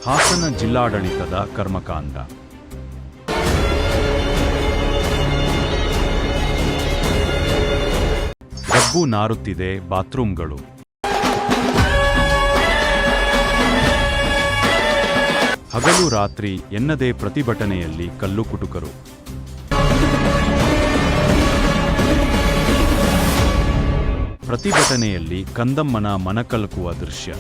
ಹಾಸನ ಜಿಲ್ಲಾಡಳಿತದ ಕರ್ಮಕಾಂಡ. ಗಬ್ಬು ನಾರುತ್ತಿದೆ ಬಾತ್ರೂಂಗಳು. ಹಗಲು ರಾತ್ರಿ ಎನ್ನದೇ ಪ್ರತಿಭಟನೆಯಲ್ಲಿ ಕಲ್ಲುಕುಟುಕರು. ಪ್ರತಿಭಟನೆಯಲ್ಲಿ ಕಂದಮ್ಮನ ಮನಕಲಕುವ ದೃಶ್ಯ.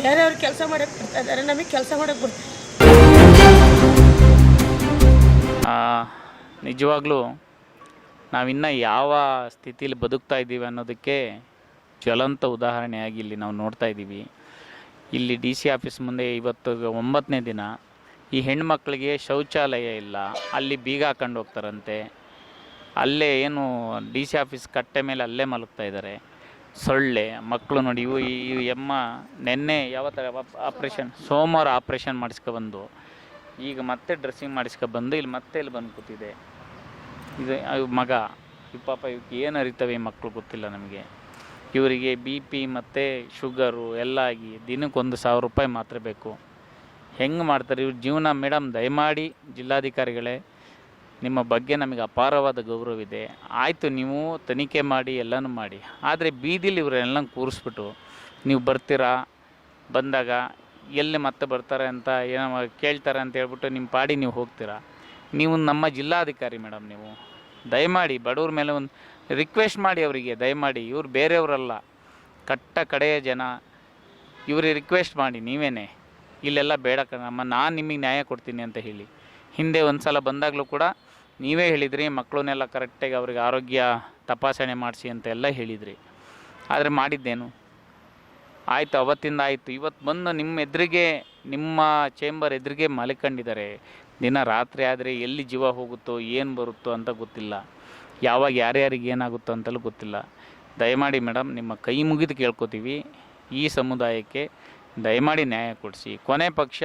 ಬೇರೆಯವ್ರು ಕೆಲಸ ಮಾಡಕ್ಕೆ ಬಿಡ್ತಾ ಇದ್ದಾರೆ, ನಮಗೆ ಕೆಲಸ ಮಾಡಕ್ಕೆ ಬಿಡ್ತಾರೆ. ನಿಜವಾಗ್ಲೂ ನಾವಿನ್ನು ಯಾವ ಸ್ಥಿತಿಯಲ್ಲಿ ಬದುಕ್ತಾ ಇದ್ದೀವಿ ಅನ್ನೋದಕ್ಕೆ ಜ್ವಲಂತ ಉದಾಹರಣೆಯಾಗಿ ಇಲ್ಲಿ ನಾವು ನೋಡ್ತಾ ಇದ್ದೀವಿ. ಇಲ್ಲಿ DC ಆಫೀಸ್ ಮುಂದೆ ಇವತ್ತು 9ನೇ ದಿನ ಈ ಹೆಣ್ಮಕ್ಳಿಗೆ ಶೌಚಾಲಯ ಇಲ್ಲ, ಅಲ್ಲಿ ಬೀಗ ಹಾಕೊಂಡು ಹೋಗ್ತಾರಂತೆ. ಅಲ್ಲೇ ಏನು DC ಆಫೀಸ್ ಕಟ್ಟೆ ಮೇಲೆ ಅಲ್ಲೇ ಮಲಗ್ತಾ ಇದ್ದಾರೆ. ಸೊಳ್ಳೆ ಮಕ್ಕಳು ನೋಡಿ, ಈ ಎಮ್ಮ ನೆನ್ನೆ ಯಾವತ್ತ ಆಪ್ರೇಷನ್ ಸೋಮವಾರ ಆಪ್ರೇಷನ್ ಮಾಡಿಸ್ಕೊಬಂದು ಈಗ ಮತ್ತೆ ಡ್ರೆಸ್ಸಿಂಗ್ ಮಾಡಿಸ್ಕೊಬಂದು ಇಲ್ಲಿ ಮತ್ತೆ ಇಲ್ಲಿ ಬಂದು ಕೂತಿದೆ. ಇದು ಮಗ ಈ ಪಾಪ ಇವಕ್ಕೆ ಏನು ಅರಿತವೆ ಈ ಮಕ್ಕಳು ಗೊತ್ತಿಲ್ಲ ನಮಗೆ. ಇವರಿಗೆ BP ಮತ್ತು ಶುಗರು ಎಲ್ಲ ಆಗಿ ದಿನಕ್ಕೆ 1,000 ರೂಪಾಯಿ ಮಾತ್ರ ಬೇಕು. ಹೆಂಗೆ ಮಾಡ್ತಾರೆ ಇವ್ರ ಜೀವನ? ಮೇಡಮ್, ದಯಮಾಡಿ ಜಿಲ್ಲಾಧಿಕಾರಿಗಳೇ, ನಿಮ್ಮ ಬಗ್ಗೆ ನಮಗೆ ಅಪಾರವಾದ ಗೌರವವಿದೆ. ಆಯಿತು, ನೀವು ತನಿಖೆ ಮಾಡಿ ಎಲ್ಲನೂ ಮಾಡಿ, ಆದರೆ ಬೀದಿಲಿ ಇವರೆಲ್ಲ ಕೂರಿಸ್ಬಿಟ್ಟು ನೀವು ಬರ್ತೀರಾ, ಬಂದಾಗ ಎಲ್ಲಿ ಮತ್ತೆ ಬರ್ತಾರೆ ಅಂತ ಏನೋ ಕೇಳ್ತಾರೆ ಅಂತ ಹೇಳ್ಬಿಟ್ಟು ನಿಮ್ಮ ಪಾಡಿ ನೀವು ಹೋಗ್ತೀರಾ. ನೀವು ನಮ್ಮ ಜಿಲ್ಲಾಧಿಕಾರಿ ಮೇಡಮ್, ನೀವು ದಯಮಾಡಿ ಬಡವ್ರ ಮೇಲೆ ಒಂದು ರಿಕ್ವೆಸ್ಟ್ ಮಾಡಿ ಅವರಿಗೆ, ದಯಮಾಡಿ. ಇವ್ರು ಬೇರೆಯವರಲ್ಲ, ಕಟ್ಟ ಕಡೆಯ ಜನ. ಇವ್ರಿಗೆ ರಿಕ್ವೆಸ್ಟ್ ಮಾಡಿ ನೀವೇನೇ, ಇಲ್ಲೆಲ್ಲ ಬೇಡ ನಾನು ನಿಮಗೆ ನ್ಯಾಯ ಕೊಡ್ತೀನಿ ಅಂತ ಹೇಳಿ. ಹಿಂದೆ ಒಂದು ಸಲ ಬಂದಾಗಲೂ ಕೂಡ ನೀವೇ ಹೇಳಿದ್ರಿ, ಮಕ್ಕಳನ್ನೆಲ್ಲ ಕರೆಕ್ಟಾಗಿ ಅವ್ರಿಗೆ ಆರೋಗ್ಯ ತಪಾಸಣೆ ಮಾಡಿಸಿ ಅಂತ ಎಲ್ಲ ಹೇಳಿದ್ರಿ. ಆದರೆ ಮಾಡಿದ್ದೇನು? ಆಯಿತು, ಅವತ್ತಿಂದ ಆಯಿತು. ಇವತ್ತು ಬಂದು ನಿಮ್ಮ ಎದುರಿಗೆ, ನಿಮ್ಮ ಚೇಂಬರ್ ಎದುರಿಗೆ ಮಲ್ಕೊಂಡಿದ್ದಾರೆ. ದಿನ ರಾತ್ರಿ ಆದರೆ ಎಲ್ಲಿ ಜೀವ ಹೋಗುತ್ತೋ ಏನು ಬರುತ್ತೋ ಅಂತ ಗೊತ್ತಿಲ್ಲ, ಯಾವಾಗ ಯಾರ್ಯಾರಿಗೆ ಏನಾಗುತ್ತೋ ಅಂತಲೂ ಗೊತ್ತಿಲ್ಲ. ದಯಮಾಡಿ ಮೇಡಮ್, ನಿಮ್ಮ ಕೈ ಮುಗಿದು ಕೇಳ್ಕೊತೀವಿ, ಈ ಸಮುದಾಯಕ್ಕೆ ದಯಮಾಡಿ ನ್ಯಾಯ ಕೊಡಿಸಿ. ಕೊನೆ ಪಕ್ಷ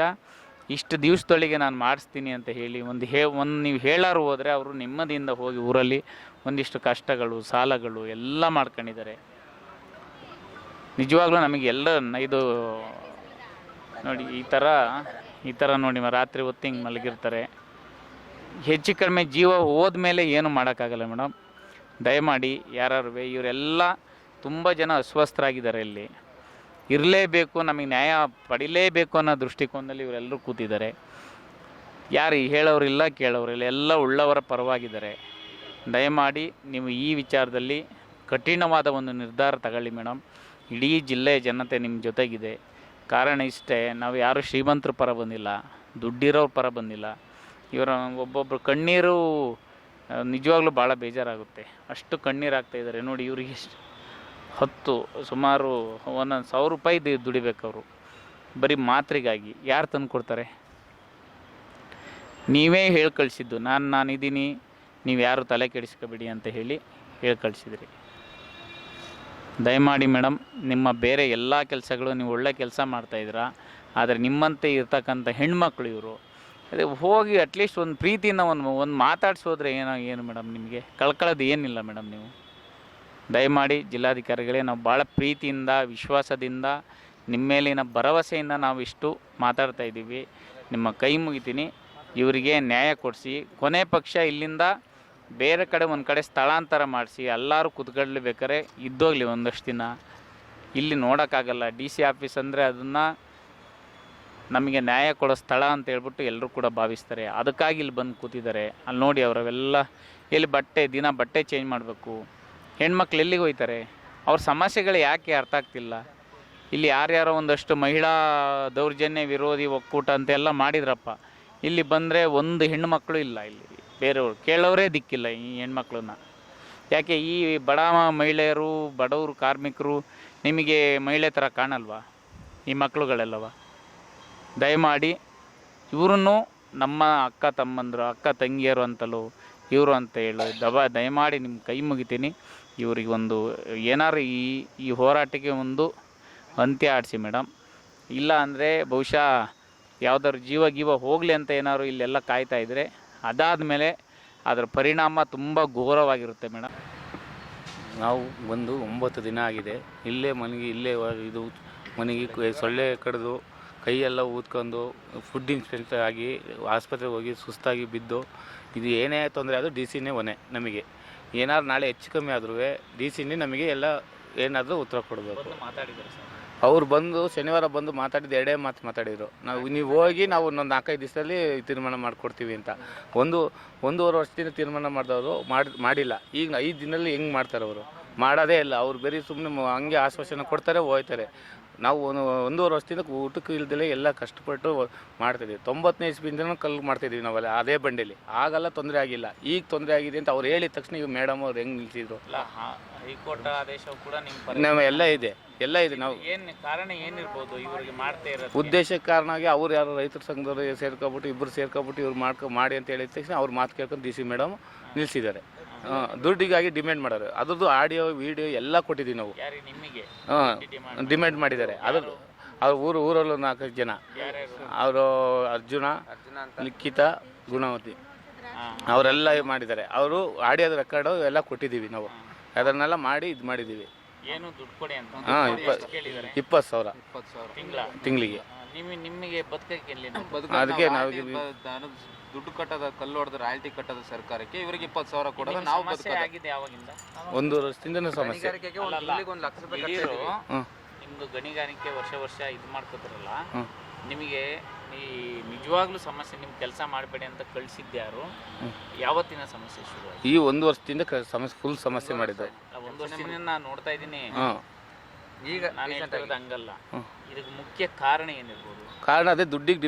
ಇಷ್ಟು ದಿವಸದೊಳಗೆ ನಾನು ಮಾಡಿಸ್ತೀನಿ ಅಂತ ಹೇಳಿ ಒಂದು ನೀವು ಹೇಳಾರು ಹೋದರೆ ಅವರು ನೆಮ್ಮದಿಯಿಂದ ಹೋಗಿ ಊರಲ್ಲಿ ಒಂದಿಷ್ಟು ಕಷ್ಟಗಳು ಸಾಲಗಳು ಎಲ್ಲ ಮಾಡ್ಕೊಂಡಿದ್ದಾರೆ. ನಿಜವಾಗ್ಲೂ ನಮಗೆಲ್ಲ ಇದು ನೋಡಿ, ಈ ಥರ ನೋಡಿ ರಾತ್ರಿ ಹೊತ್ತು ಹಿಂಗೆ ಮಲಗಿರ್ತಾರೆ. ಹೆಚ್ಚು ಕಡಿಮೆ ಜೀವ ಹೋದ್ಮೇಲೆ ಏನು ಮಾಡೋಕ್ಕಾಗಲ್ಲ ಮೇಡಮ್. ದಯಮಾಡಿ ಯಾರು ಇವರೆಲ್ಲ ತುಂಬ ಜನ ಅಸ್ವಸ್ಥರಾಗಿದ್ದಾರೆ. ಇಲ್ಲಿ ಇರಲೇಬೇಕು, ನಮಗೆ ನ್ಯಾಯ ಪಡಿಲೇಬೇಕು ಅನ್ನೋ ದೃಷ್ಟಿಕೋನದಲ್ಲಿ ಇವರೆಲ್ಲರೂ ಕೂತಿದ್ದಾರೆ. ಯಾರು ಹೇಳೋರಿಲ್ಲ ಕೇಳೋರಿಲ್ಲ, ಎಲ್ಲ ಉಳ್ಳವರ ಪರವಾಗಿದ್ದಾರೆ. ದಯಮಾಡಿ ನೀವು ಈ ವಿಚಾರದಲ್ಲಿ ಕಠಿಣವಾದ ಒಂದು ನಿರ್ಧಾರ ತಗೊಳ್ಳಿ ಮೇಡಮ್. ಇಡೀ ಜಿಲ್ಲೆಯ ಜನತೆ ನಿಮ್ಮ ಜೊತೆಗಿದೆ. ಕಾರಣ ಇಷ್ಟೇ, ನಾವು ಯಾರು ಶ್ರೀಮಂತರ ಪರ ಬಂದಿಲ್ಲ, ದುಡ್ಡಿರೋರ ಪರ ಬಂದಿಲ್ಲ. ಇವರ ಒಬ್ಬೊಬ್ಬರು ಕಣ್ಣೀರು ನಿಜವಾಗ್ಲೂ ಭಾಳ ಬೇಜಾರಾಗುತ್ತೆ. ಅಷ್ಟು ಕಣ್ಣೀರಾಗ್ತಾಯಿದ್ದಾರೆ ನೋಡಿ. ಇವ್ರಿಗೆ ಸುಮಾರು 1,000 ರೂಪಾಯಿ ದುಡಿಬೇಕು ಅವರು, ಬರೀ ಮಾತ್ರೆಗಾಗಿ. ಯಾರು ತಂದು ಕೊಡ್ತಾರೆ? ನೀವೇ ಹೇಳಿ ಕಳಿಸಿದ್ದು, ನಾನಿದ್ದೀನಿ, ನೀವು ಯಾರು ತಲೆ ಕೆಡಿಸ್ಕೋಬೇಡಿ ಅಂತ ಹೇಳಿ ಕಳಿಸಿದ್ರಿ. ದಯಮಾಡಿ ಮೇಡಮ್, ನಿಮ್ಮ ಬೇರೆ ಎಲ್ಲ ಕೆಲಸಗಳು ನೀವು ಒಳ್ಳೆ ಕೆಲಸ ಮಾಡ್ತಾಯಿದ್ದೀರಾ, ಆದರೆ ನಿಮ್ಮಂತೆ ಇರ್ತಕ್ಕಂಥ ಹೆಣ್ಮಕ್ಳು ಇವರು. ಅದೇ ಹೋಗಿ ಅಟ್ಲೀಸ್ಟ್ ಒಂದು ಪ್ರೀತಿಯಿಂದ ಒಂದು ಮಾತಾಡ್ಸೋದ್ರೆ ಏನು ಮೇಡಮ್, ನಿಮಗೆ ಕಳ್ಕೊಳ್ಳೋದು ಏನಿಲ್ಲ ಮೇಡಮ್. ನೀವು ದಯಮಾಡಿ ಜಿಲ್ಲಾಧಿಕಾರಿಗಳೇ, ನಾವು ಭಾಳ ಪ್ರೀತಿಯಿಂದ ವಿಶ್ವಾಸದಿಂದ ನಿಮ್ಮ ಮೇಲಿನ ಭರವಸೆಯಿಂದ ನಾವು ಇಷ್ಟು ಮಾತಾಡ್ತಾ ಇದ್ದೀವಿ. ನಿಮ್ಮ ಕೈ ಮುಗಿತೀನಿ, ಇವರಿಗೆ ನ್ಯಾಯ ಕೊಡಿಸಿ. ಕೊನೆ ಪಕ್ಷ ಇಲ್ಲಿಂದ ಬೇರೆ ಕಡೆ ಒಂದು ಕಡೆ ಸ್ಥಳಾಂತರ ಮಾಡಿಸಿ, ಎಲ್ಲರೂ ಕೂತ್ಕೊಳ್ಳಬೇಕಾರೆ ಇದ್ದೋಗ್ಲಿ ಒಂದಷ್ಟು ದಿನ. ಇಲ್ಲಿ ನೋಡೋಕ್ಕಾಗಲ್ಲ. DC ಆಫೀಸ್ ಅಂದರೆ ಅದನ್ನು ನಮಗೆ ನ್ಯಾಯ ಕೊಡೋ ಸ್ಥಳ ಅಂತ ಹೇಳ್ಬಿಟ್ಟು ಎಲ್ಲರೂ ಕೂಡ ಭಾವಿಸ್ತಾರೆ. ಅದಕ್ಕಾಗಿ ಇಲ್ಲಿ ಬಂದು ಕೂತಿದ್ದಾರೆ. ಅಲ್ಲಿ ನೋಡಿ, ಅವರೆಲ್ಲ ಎಲ್ಲಿ ದಿನ ಬಟ್ಟೆ ಚೇಂಜ್ ಮಾಡಬೇಕು. ಹೆಣ್ಮಕ್ಳು ಎಲ್ಲಿಗೆ ಹೋಗ್ತಾರೆ? ಅವ್ರ ಸಮಸ್ಯೆಗಳು ಯಾಕೆ ಅರ್ಥ ಆಗ್ತಿಲ್ಲ. ಇಲ್ಲಿ ಯಾರ್ಯಾರೋ ಒಂದಷ್ಟು ಮಹಿಳಾ ದೌರ್ಜನ್ಯ ವಿರೋಧಿ ಒಕ್ಕೂಟ ಅಂತೆಲ್ಲ ಮಾಡಿದ್ರಪ್ಪ. ಇಲ್ಲಿ ಬಂದರೆ ಒಂದು ಹೆಣ್ಮಕ್ಳು ಇಲ್ಲ. ಇಲ್ಲಿ ಬೇರೆಯವರು ಕೇಳೋರೇ ದಿಕ್ಕಿಲ್ಲ ಈ ಹೆಣ್ಮಕ್ಳನ್ನ. ಯಾಕೆ ಈ ಬಡ ಮಹಿಳೆಯರು, ಬಡವರು, ಕಾರ್ಮಿಕರು ನಿಮಗೆ ಮಹಿಳೆ ಥರ ಕಾಣಲ್ವಾ ಈ ಮಕ್ಕಳುಗಳೆಲ್ಲವ? ದಯಮಾಡಿ ಇವ್ರನ್ನೂ ನಮ್ಮ ಅಕ್ಕ ತಮ್ಮಂದರು, ಅಕ್ಕ ತಂಗಿಯರು ಅಂತಲೂ ಇವರು ಅಂತ ಹೇಳಿ ದಯಮಾಡಿ ನಿಮ್ಮ ಕೈ ಮುಗಿತೀನಿ. ಇವ್ರಿಗೆ ಒಂದು ಏನಾರು ಈ ಹೋರಾಟಕ್ಕೆ ಒಂದು ಅಂತ್ಯ ಆಡಿಸಿ ಮೇಡಮ್. ಇಲ್ಲ ಅಂದರೆ ಬಹುಶಃ ಯಾವುದಾದ್ರು ಜೀವ ಹೋಗಲಿ ಅಂತ ಏನಾದ್ರು ಇಲ್ಲೆಲ್ಲ ಕಾಯ್ತಾ ಇದ್ದರೆ, ಅದಾದಮೇಲೆ ಅದರ ಪರಿಣಾಮ ತುಂಬ ಘೋರವಾಗಿರುತ್ತೆ ಮೇಡಮ್. ನಾವು ಬಂದು 9 ದಿನ ಆಗಿದೆ. ಇಲ್ಲೇ ಮನೆಗೆ ಇದು ಮನೆಗೆ ಸೊಳ್ಳೆ ಕಡಿದು ಕೈಯೆಲ್ಲ ಊದ್ಕೊಂಡು ಫುಡ್ ಇನ್ಸ್ಪೆಕ್ಟರ್ ಆಗಿ ಆಸ್ಪತ್ರೆಗೆ ಹೋಗಿ ಸುಸ್ತಾಗಿ ಬಿದ್ದು ಇದು ಏನೇ ತೊಂದರೆ ಆದರೂ ಡಿ ಸಿನೇ ಹೊಣೆ ನಮಗೆ. ಏನಾದ್ರು ನಾಳೆ ಹೆಚ್ಚು ಕಮ್ಮಿ ಆದ್ರೂ ಡಿ ಸಿನೇ ನಮಗೆ ಎಲ್ಲ ಏನಾದರೂ ಉತ್ತರ ಕೊಡಬೇಕು. ಅವ್ರು ಬಂದು ಶನಿವಾರ ಬಂದು ಮಾತಾಡಿದ್ದು 2 ಮಾತು ಮಾತಾಡಿದರು. ನೀವು ಹೋಗಿ ನಾವು ಇನ್ನೊಂದು 4-5 ದಿವಸದಲ್ಲಿ ತೀರ್ಮಾನ ಮಾಡಿಕೊಡ್ತೀವಿ ಅಂತ. ಒಂದೂವರೆ ವರ್ಷದಿಂದ ತೀರ್ಮಾನ ಮಾಡಿದವರು ಮಾಡಿಲ್ಲ. ಈಗ 5 ದಿನದಲ್ಲಿ ಹೆಂಗೆ ಮಾಡ್ತಾರೆ ಅವರು? ಮಾಡೋದೇ ಇಲ್ಲ. ಅವ್ರು ಬರೀ ಸುಮ್ಮನೆ ಹಂಗೆ ಆಶ್ವಾಸನೆ ಕೊಡ್ತಾರೆ, ಹೋಗ್ತಾರೆ. ನಾವು ಒಂದೂವರೆ ವರ್ಷದಿಂದ ಊಟಕ್ಕೆ ಇಲ್ದಲೇ ಎಲ್ಲ ಕಷ್ಟಪಟ್ಟು ಮಾಡ್ತಿದ್ದೀವಿ. 90ನೇ ಇಸ್ವಿಯಿಂದನೂ ಕಲ್ಲು ಮಾಡ್ತಿದ್ದೀವಿ ನಾವೆಲ್ಲ ಅದೇ ಬಂಡೇಲಿ. ಆಗೆಲ್ಲ ತೊಂದರೆ ಆಗಿಲ್ಲ. ಈಗ ತೊಂದರೆ ಆಗಿದೆ ಅಂತ ಅವ್ರು ಹೇಳಿದ ತಕ್ಷಣ ಈಗ ಮೇಡಮ್ ಅವ್ರು ಹೆಂಗೆ ನಿಲ್ಸಿದ್ರು. ಹೈಕೋರ್ಟ್ ಆದೇಶ ಕೂಡ ನಮ್ಮ ಎಲ್ಲ ಇದೆ. ನಾವು ಏನು ಕಾರಣ ಏನಿರ್ಬೋದು ಇವರಿಗೆ ಮಾಡ್ತಾ ಇರೋದು? ಉದ್ದೇಶಕ್ಕೆ ಕಾರಣವಾಗಿ ಅವ್ರು ಯಾರು ರೈತರ ಸಂಘದವರು ಸೇರ್ಕೊಬಿಟ್ಟು ಇಬ್ಬರು ಸೇರ್ಕೊಬಿಟ್ಟು ಇವ್ರು ಮಾಡಿ ಅಂತ ಹೇಳಿದ ತಕ್ಷಣ ಅವ್ರು ಮಾತು ಕೇಳ್ಕೊಂಡು ಡಿ ಸಿ ಮೇಡಮ್ ನಿಲ್ಲಿಸಿದ್ದಾರೆ. ದುಡ್ಡಿಗಾಗಿ ಡಿಮ್ಯಾಂಡ್ ಮಾಡೋರು. ಅದ್ರದ್ದು ಆಡಿಯೋ ವಿಡಿಯೋ ಎಲ್ಲ ಕೊಟ್ಟಿದ್ದೀವಿ ನಾವು. ನಿಮಗೆ ಡಿಮ್ಯಾಂಡ್ ಮಾಡಿದ್ದಾರೆ. ಅದ್ರದ್ದು ಅವ್ರ ಊರಲ್ಲೂ 4 ಜನ, ಅವರು ಅರ್ಜುನ, ಲಿಖಿತ, ಗುಣವತಿ ಅವರೆಲ್ಲ ಮಾಡಿದ್ದಾರೆ. ಅವರು ಆಡಿಯೋದ ರೆಕಾರ್ಡು ಎಲ್ಲ ಕೊಟ್ಟಿದ್ದೀವಿ ನಾವು. ಅದನ್ನೆಲ್ಲ ಮಾಡಿ ಇದು ಮಾಡಿದ್ದೀವಿ. ಏನು ದುಡ್ಡು ಕೊಡಿ ಅಂತ? 20,000 ತಿಂಗಳಿಗೆ. ನಿಮಗೆ ಬದುಕಕ್ಕೆ ಅದಕ್ಕೆ ನಾವು ದುಡ್ಡು ಕಟ್ಟೋದ ಕಲ್ಲು ಹೊಡೆದ ರಾಯಲ್ಟಿ ಕಟ್ಟೋದ ಸರ್ಕಾರಕ್ಕೆ ಇವರಿಗೆ 20,000 ಕೊಡೋದು ನಾವು ಆಗಿದೆ ಯಾವಾಗಿಂದ? 1 ವರ್ಷದಿಂದ ಸಮಸ್ಯೆ. ನಿಮ್ದು ಗಣಿಗಾರಿಕೆ ವರ್ಷ ಇದು ಮಾಡ್ಕೋತಾರಲ್ಲ, ನಿಮಗೆ ಈ ನಿಜವಾಗ್ಲೂ ಸಮಸ್ಯೆ ನಿಮ್ಗೆ ಕೆಲಸ ಮಾಡಬೇಡಿ ಅಂತ ಕಳಿಸಿದ್ಯಾರು? ಯಾವತ್ತಿನ ಸಮಸ್ಯೆ ಶುರು? ಈ 1 ವರ್ಷದಿಂದ ಸಮಸ್ಯೆ ಫುಲ್ ಸಮಸ್ಯೆ ಮಾಡಿದ್ದಾರೆ. 1 ವರ್ಷದಿಂದ ನಾನು ನೋಡ್ತಾ ಇದ್ದೀನಿ. ಈಗ ನಾನು ಹೇಳ್ತಿರೋದು ಹಂಗಲ್ಲ. ಇದಕ್ಕೆ ಮುಖ್ಯ ಕಾರಣ ಏನಿರ್ಬೋದು? ಕಾರಣ ಅದೇ ದುಡ್ಡಿಗೆ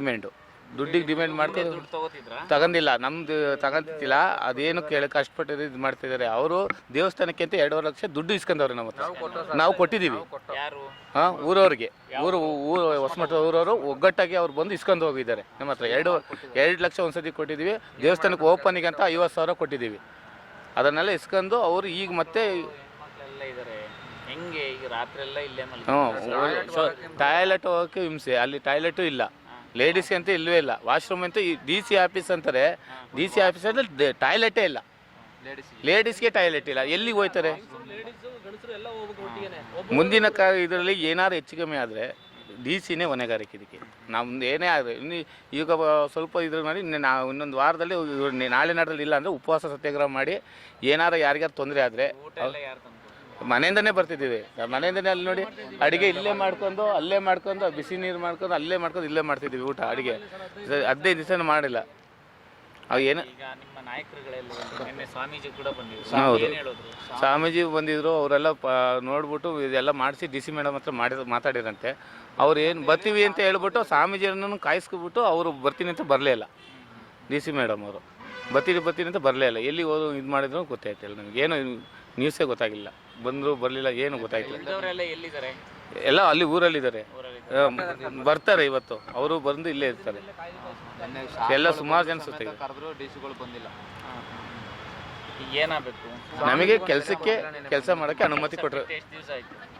ಡಿಮ್ಯಾಂಡ್ ಮಾಡ್ಕೊಂಡು ದುಡ್ಡು ತಗೋತಿದ್ರ? ತಗೊಂಡಿಲ್ಲ. ನಮ್ದು ತಗೊಂತಿಲ್ಲ. ಅದೇನು ಕಷ್ಟಪಟ್ಟು ಇದು ಮಾಡ್ತಿದ್ದಾರೆ. ಅವರು ದೇವಸ್ಥಾನಕ್ಕೆ ಅಂತ 2.5 ಲಕ್ಷ ದುಡ್ಡು ಇಸ್ಕೊಂಡವ್ರೆ ನಮ್ಮ ಹತ್ರ. ನಾವು ಕೊಟ್ಟಿದ್ದೀವಿ. ಯಾರು? ಊರವ್ರಿಗೆ. ಊರು ಹೊಸಮಠ ಊರವರು ಒಗ್ಗಟ್ಟಾಗಿ ಅವ್ರು ಬಂದು ಇಸ್ಕೊಂಡು ಹೋಗಿದ್ದಾರೆ ನಮ್ಮ ಹತ್ರ. 2 ಲಕ್ಷ ಒಂದ್ಸತಿ ಕೊಟ್ಟಿದ್ದೀವಿ. ದೇವಸ್ಥಾನಕ್ಕೆ ಓಪನಿಗೆ ಅಂತ 50,000 ಕೊಟ್ಟಿದ್ದೀವಿ. ಅದನ್ನೆಲ್ಲ ಇಸ್ಕೊಂಡು ಅವರು ಈಗ ಮತ್ತೆ ಇದ್ದಾರೆ. ಹೆಂಗೆ ಈಗ ರಾತ್ರಿ ಎಲ್ಲ ಇಲ್ಲೇ ಟಾಯ್ಲೆಟ್ ಹೋಗೋಕ್ಕೆ ಹಿಂಸೆ. ಅಲ್ಲಿ ಟಾಯ್ಲೆಟು ಇಲ್ಲ. ಲೇಡೀಸ್ಗೆ ಅಂತ ಇಲ್ಲವೇ ಇಲ್ಲ. ವಾಶ್ರೂಮ್ ಅಂತ ಈ ಡಿ ಸಿ ಆಫೀಸ್ ಅಂತಾರೆ. ಡಿ ಸಿ ಆಫೀಸಲ್ಲಿ ಟಾಯ್ಲೆಟೇ ಇಲ್ಲ. ಲೇಡೀಸ್ಗೆ ಟಾಯ್ಲೆಟ್ ಇಲ್ಲ. ಎಲ್ಲಿಗೆ ಹೋಗ್ತಾರೆ? ಮುಂದಿನ ಇದರಲ್ಲಿ ಏನಾದ್ರು ಹೆಚ್ಚು ಕಮ್ಮಿ ಆದರೆ ಡಿ ಸಿನೇ ಹೊಣೆಗಾರಿಕೆ ಇದಕ್ಕೆ. ನಮ್ದು ಏನೇ ಆದರೆ ಈಗ ಸ್ವಲ್ಪ ಇದ್ರ ಮಾಡಿ ನಾವು ಇನ್ನೊಂದು ವಾರದಲ್ಲಿ ನಾಳೆ ನಾಡಲ್ಲಿ ಇಲ್ಲ ಅಂದರೆ ಉಪವಾಸ ಸತ್ಯಾಗ್ರಹ ಮಾಡಿ ಏನಾರು ಯಾರಿಗಾರು ತೊಂದರೆ ಆದರೆ ಮನೆಯಿಂದನೇ ಬರ್ತಿದ್ದೀವಿ. ಮನೆಯಿಂದನೇ ಅಲ್ಲಿ ನೋಡಿ ಅಡುಗೆ ಇಲ್ಲೇ ಮಾಡ್ಕೊಂಡು ಅಲ್ಲೇ ಮಾಡ್ಕೊಂಡು ಬಿಸಿ ನೀರು ಮಾಡ್ಕೊಂಡು ಅಲ್ಲೇ ಮಾಡ್ಕೊಂಡು ಇಲ್ಲೇ ಮಾಡ್ತಿದ್ದೀವಿ ಊಟ. ಅಡುಗೆ 15 ದಿವಸ ಮಾಡಿಲ್ಲ. ಅವು ಏನು ಸ್ವಾಮೀಜಿ ಬಂದಿದ್ರು. ಅವರೆಲ್ಲ ನೋಡ್ಬಿಟ್ಟು ಇದೆಲ್ಲ ಮಾಡಿಸಿ ಡಿ ಸಿ ಮೇಡಮ್ ಹತ್ರ ಮಾತಾಡಿರಂತೆ. ಅವ್ರು ಏನು ಬರ್ತೀವಿ ಅಂತ ಹೇಳ್ಬಿಟ್ಟು ಸ್ವಾಮೀಜಿಯನ್ನು ಕಾಯಿಸ್ಕೊಬಿಟ್ಟು ಅವರು ಬರ್ತೀನಿ ಅಂತ ಬರಲೇ ಇಲ್ಲ. ಡಿ ಸಿ ಮೇಡಮ್ ಅವರು ಬರ್ತೀನಿ ಅಂತ ಬರಲೇ ಇಲ್ಲ. ಎಲ್ಲಿ ಹೋದ್ರು ಇದು ಮಾಡಿದ್ರು ಗೊತ್ತಾಯ್ತಿಲ್ಲ ನಮ್ಗೆ. ಏನು ನ್ಯೂಸೇ ಗೊತ್ತಾಗಿಲ್ಲ. ಬಂದರು ಬರಲಿಲ್ಲ, ಏನು ಗೊತ್ತಾಯ್ತಿಲ್ಲ. ಎಲ್ಲ ಅಲ್ಲಿ ಊರಲ್ಲಿದ್ದಾರೆ. ಬರ್ತಾರೆ ಇವತ್ತು. ಅವರು ಬಂದು ಇಲ್ಲೇ ಇರ್ತಾರೆ. ಎಲ್ಲ ಸುಮಾರು ಜನ ಸುತ್ತ ಏನಾಗಬೇಕು? ನಮಗೆ ಕೆಲಸ ಮಾಡೋಕ್ಕೆ ಅನುಮತಿ ಕೊಟ್ಟರು.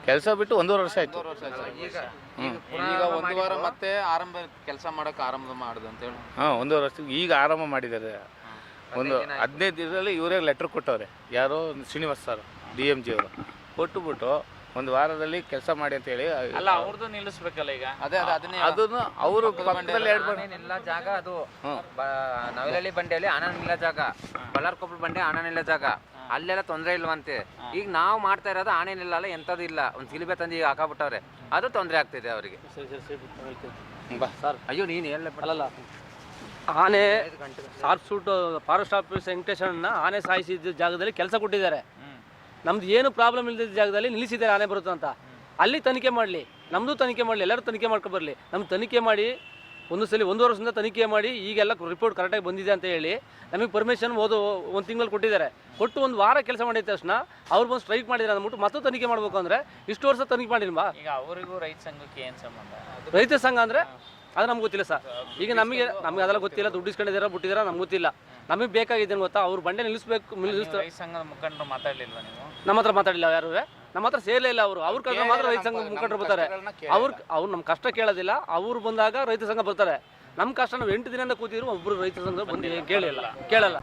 ಕೆಲಸ ಬಿಟ್ಟು 1.5 ವರ್ಷ ಆಯ್ತು. ಈಗ 1 ವಾರ ಮತ್ತೆ ಕೆಲಸ ಮಾಡೋಕೆ ಆರಂಭ ಮಾಡುದು ಅಂತ ಹೇಳಿ 1.5 ವರ್ಷ ಈಗ ಆರಂಭ ಮಾಡಿದ್ದಾರೆ. ಒಂದು 15 ದಿನದಲ್ಲಿ ಇವರೇ ಲೆಟ್ರ್ ಕೊಟ್ಟವ್ರೆ. ಯಾರೋ ಶ್ರೀನಿವಾಸ್ ಸರ್ DMG ಅವರು ಕೊಟ್ಟುಬಿಟ್ಟು 1 ವಾರದಲ್ಲಿ ಕೆಲಸ ಮಾಡಿ ಅಂತ ಹೇಳಿ. ಅಲ್ಲ, ಅವ್ರದ್ದು ನಿಲ್ಲಿಸ್ಬೇಕಲ್ಲ ಈಗ. ಅದನ್ನು ಅವರು ಪಕ್ಕದಲ್ಲಿ ನಿಲ್ಲ ಜಾಗ ಅದು ನವಲಹಳ್ಳಿ ಬಂಡೆಯಲ್ಲಿ ಆನ ನಿಲ್ಲ ಜಾಗ, ಬಳ್ಳಾರ್ಕೊಪ್ಪಳ ಬಂಡೆ ಆನ ನಿಲ್ಲ ಜಾಗ. ಅಲ್ಲೆಲ್ಲ ತೊಂದರೆ ಇಲ್ವಂತೆ. ಈಗ ನಾವು ಮಾಡ್ತಾ ಇರೋದು ಆನೆ ನಿಲ್ಲಲ್ಲ, ಎಂಥದ್ದು ಇಲ್ಲ. ಒಂದು ಸಿಲಿಬೆ ತಂದು ಈಗ ಹಾಕಾಬಿಟ್ಟವ್ರೆ. ಅದು ತೊಂದರೆ ಆಗ್ತಿದೆ ಅವರಿಗೆ. ಅಯ್ಯೋ ನೀನು ಹೇಳಲ್ಲ. ಆನೆ ಶಾರ್ಪ್ ಶೂಟ್ ಫಾರೆಸ್ಟ್ ಆಫೀಸ್ ವೆಂಕಟೇಶನ್ನ ಆನೆ ಸಾಯಿಸಿದ ಜಾಗದಲ್ಲಿ ಕೆಲಸ ಕೊಟ್ಟಿದ್ದಾರೆ. ನಮ್ದು ಏನು ಪ್ರಾಬ್ಲಮ್ ಇಲ್ಲದ ಜಾಗದಲ್ಲಿ ನಿಲ್ಲಿಸಿದ್ದಾರೆ ಆನೆ ಬರುತ್ತೆ ಅಂತ. ಅಲ್ಲಿ ತನಿಖೆ ಮಾಡಲಿ, ನಮ್ಮದು ತನಿಖೆ ಮಾಡಲಿ, ಎಲ್ಲರೂ ತನಿಖೆ ಮಾಡ್ಕೊಬರಲಿ. ನಮ್ಮ ತನಿಖೆ ಮಾಡಿ 1 ವರ್ಷದಿಂದ ತನಿಖೆ ಮಾಡಿ ಈಗೆಲ್ಲ ರಿಪೋರ್ಟ್ ಕರೆಕ್ಟಾಗಿ ಬಂದಿದೆ ಅಂತ ಹೇಳಿ ನಮಗೆ ಪರ್ಮಿಷನ್ 1 ತಿಂಗಳಲ್ಲಿ ಕೊಟ್ಟಿದ್ದಾರೆ. ಕೊಟ್ಟು 1 ವಾರ ಕೆಲಸ ಮಾಡಿದ ತಕ್ಷಣ ಅವ್ರು ಬಂದು ಸ್ಟ್ರೈಕ್ ಮಾಡಿದ್ದಾರೆ ಅಂದ್ಬಿಟ್ಟು ಮತ್ತೆ ತನಿಖೆ ಮಾಡಬೇಕು ಅಂದರೆ ಇಷ್ಟು ವರ್ಷ ತನಿಖೆ ಮಾಡಿಲ್ವಾ? ಈಗ ಅವರಿಗೂ ರೈತ ಸಂಘಕ್ಕೆ ಏನು ಸಂಬಂಧ? ರೈತ ಸಂಘ ಅಂದರೆ ಅದು ನಮ್ಗೆ ಗೊತ್ತಿಲ್ಲ ಸರ್. ಈಗ ನಮಗೆ ಅದೆಲ್ಲ ಗೊತ್ತಿಲ್ಲ. ದುಡ್ಡು ಇಸ್ಕೊಂಡಿದ್ದೀರಾ ಬಿಟ್ಟಿದ್ದೀರಾ ನಮ್ಗೆ ಗೊತ್ತಿಲ್ಲ. ನಮಗೆ ಬೇಕಾಗಿದ್ದೇನೆ ಗೊತ್ತಾ? ಅವ್ರು ಬಂಡೆ ನಿಲ್ಲಿಸ್ಬೇಕು. ರೈತ ಸಂಘದ ಮುಖಂಡರು ಮಾತಾಡಲಿಲ್ವಾ ನೀವು? ನಮ್ಮ ಹತ್ರ ಮಾತಾಡಲಿಲ್ಲ. ಯಾರು ನಮ್ಮ ಹತ್ರ ಸೇರಲೇ ಇಲ್ಲ. ಅವ್ರು ಕರ್ಕೊಂಡು ಮಾತ್ರ ರೈತ ಸಂಘ ಮುಖಂಡರು ಬರ್ತಾರೆ. ಅವ್ರು ನಮ್ಮ ಕಷ್ಟ ಕೇಳೋದಿಲ್ಲ. ಅವ್ರು ಬಂದಾಗ ರೈತ ಸಂಘ ಬರ್ತಾರೆ. ನಮ್ಮ ಕಷ್ಟ ನಾವು 8 ದಿನದಿಂದ ಕೂತಿದ್ರು ಒಬ್ಬರು ರೈತ ಸಂಘ ಬಂದು ಕೇಳಲ್ಲ.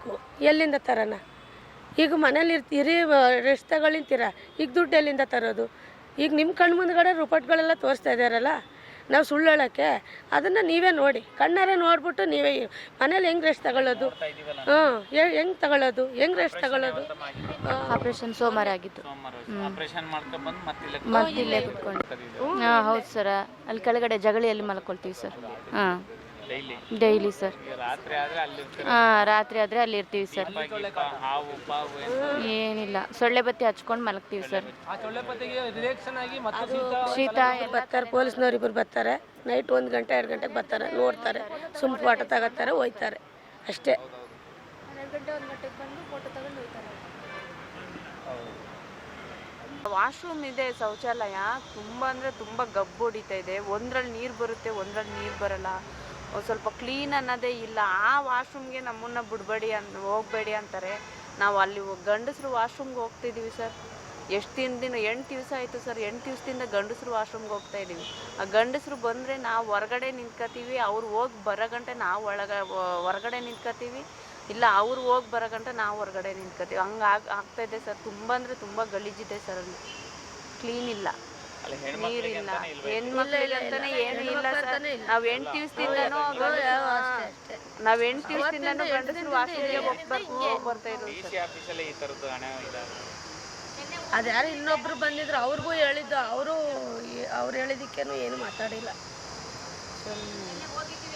ಎಲ್ಲಿಂದ ತರೋಣ? ಈಗ ಮನೇಲಿ ಇರ್ತೀರಿ, ರೆಸ್ಟ್ ತಗೊಳ್ಳಿಂತೀರ, ಈಗ ದುಡ್ಡು ಎಲ್ಲಿಂದ ತರೋದು? ಈಗ ನಿಮ್ಮ ಕಣ್ಣು ಮುಂದ್ಗಡೆ ರಿಪೋರ್ಟ್ಗಳೆಲ್ಲ ತೋರಿಸ್ತಾ ಇದ್ದಾರಲ್ಲ, ನಾವು ಸುಳ್ಳು ಹೇಳೋಕ್ಕೆ ಅದನ್ನು ನೀವೇ ನೋಡಿ, ಕಣ್ಣಾರೆ ನೋಡ್ಬಿಟ್ಟು ನೀವೇ ಮನೇಲಿ ಹೆಂಗೆ ರೆಸ್ಟ್ ತಗೊಳ್ಳೋದು? ಹೆಂಗೆ ತಗೊಳ್ಳೋದು? ಹೆಂಗೆ ರೆಸ್ಟ್ ತಗೊಳ್ಳೋದು? ಆಪರೇಷನ್ ಸೋಮವಾರ ಆಗಿತ್ತು. ಆಪರೇಷನ್ ಮಾಡ್ಕೊಂಡು ಬಂದು ಮತ್ತಿಲ್ಲೇ ಕುತ್ಕೊಂಡು. ಹಾಂ ಹೌದು ಸರ್, ಅಲ್ಲಿ ಕೆಳಗಡೆ ಜಗಳಿಯಲ್ಲಿ ಮಲ್ಕೊಳ್ತೀವಿ ಸರ್. ಹಾಂ ಡೈಲಿ ಸರ್. ರಾತ್ರಿ ಆದರೆ ಅಲ್ಲಿ ಹಾಂ ರಾತ್ರಿ ಆದರೆ ಅಲ್ಲಿ ಇರ್ತೀವಿ ಸರ್. ಹಾವು ಪಾವು ಏನಿಲ್ಲ, ಸೊಳ್ಳೆ ಬತ್ತಿ ಹಚ್ಕೊಂಡು ಮಲಗ್ತೀವಿ ಸರ್. ಆ ಸೊಳ್ಳೆ ಪತ್ತೆಗೆ ರಿಯಾಕ್ಷನ್ ಆಗಿ ಮತ್ತೆ ಶೀತ ಬರ್ತಾರೆ, ಪೊಲೀಸ್ನವ್ರು ಇಬ್ಬರು ಬರ್ತಾರೆ, ನೈಟ್ 1 ಗಂಟೆ 2 ಗಂಟೆಗೆ ಬರ್ತಾರೆ, ನೋಡ್ತಾರೆ, ಸುಮ್ಮ ಫೋಟೋ ತಗೋತಾರೆ, ಹೋಯ್ತಾರೆ ಅಷ್ಟೇ. ವಾಶ್ರೂಮ್ ಇದೆ, ಶೌಚಾಲಯ ತುಂಬ ಅಂದರೆ ತುಂಬ ಗಬ್ಬು ಹೊಡಿತಾ ಇದೆ. ಒಂದ್ರಲ್ಲಿ ನೀರು ಬರುತ್ತೆ, ಒಂದ್ರಲ್ಲಿ ನೀರು ಬರಲ್ಲ, ಸ್ವಲ್ಪ ಕ್ಲೀನ್ ಅನ್ನೋದೇ ಇಲ್ಲ. ಆ ವಾಶ್ರೂಮ್ಗೆ ನಮ್ಮನ್ನು ಬಿಡಬೇಡಿ ಹೋಗಬೇಡಿ ಅಂತಾರೆ. ನಾವು ಅಲ್ಲಿ ಗಂಡಸರು ವಾಶ್ರೂಮ್ಗೆ ಹೋಗ್ತಿದ್ದೀವಿ ಸರ್. ಎಷ್ಟು ದಿನ 8 ದಿವಸ ಆಯಿತು ಸರ್. 8 ದಿವಸದಿಂದ ಗಂಡಸರು ವಾಶ್ರೂಮ್ಗೆ ಹೋಗ್ತಾ ಇದ್ದೀವಿ. ಆ ಗಂಡಸರು ಬಂದರೆ ನಾವು ಹೊರಗಡೆ ನಿಂತ್ಕೋತೀವಿ, ಅವ್ರು ಹೋಗಿ ಬರೋ ಗಂಟೆ ನಾವು ಹೊರಗಡೆ ನಿಂತ್ಕೋತೀವಿ, ಇಲ್ಲ ಅವ್ರು ಹೋಗಿ ಬರೋ ಗಂಟೆ ನಾವು ಹೊರಗಡೆ ನಿಂತ್ಕೋತೀವಿ. ಹಂಗೆ ಆಗ್ತಾಯಿದೆ ಸರ್. ತುಂಬ ಅಂದರೆ ತುಂಬ ಗಲೀಜಿದೆ ಸರ್. ಅಲ್ಲಿ ಕ್ಲೀನ್ ಇಲ್ಲ, ನೀರಿಲ್ಲ, ಹೆಣ್ಮಕ್ಳಿಲ್ಲ ಅಂತಾನೆ ಏನೂ ಇಲ್ಲ ಸರ್. ನಾವು 8 ದಿವಸದಿಂದನೂ ಗಂಡಸರು ವಾಶ್ರೂಮ್ಗೆ ಬರ್ತಾ ಇರೋದು ಸರ್. ಆಫೀಸಲ್ಲೇ ಈ ಥರದ್ದು ಹಣ ಇದಾವೆ. ಅದ್ಯಾರು ಇನ್ನೊಬ್ರು ಬಂದಿದ್ರು, ಅವ್ರಿಗೂ ಹೇಳಿದ್ದು, ಅವ್ರು ಹೇಳಿದ್ದಕ್ಕೇನು ಏನು ಮಾತಾಡಿಲ್ಲ.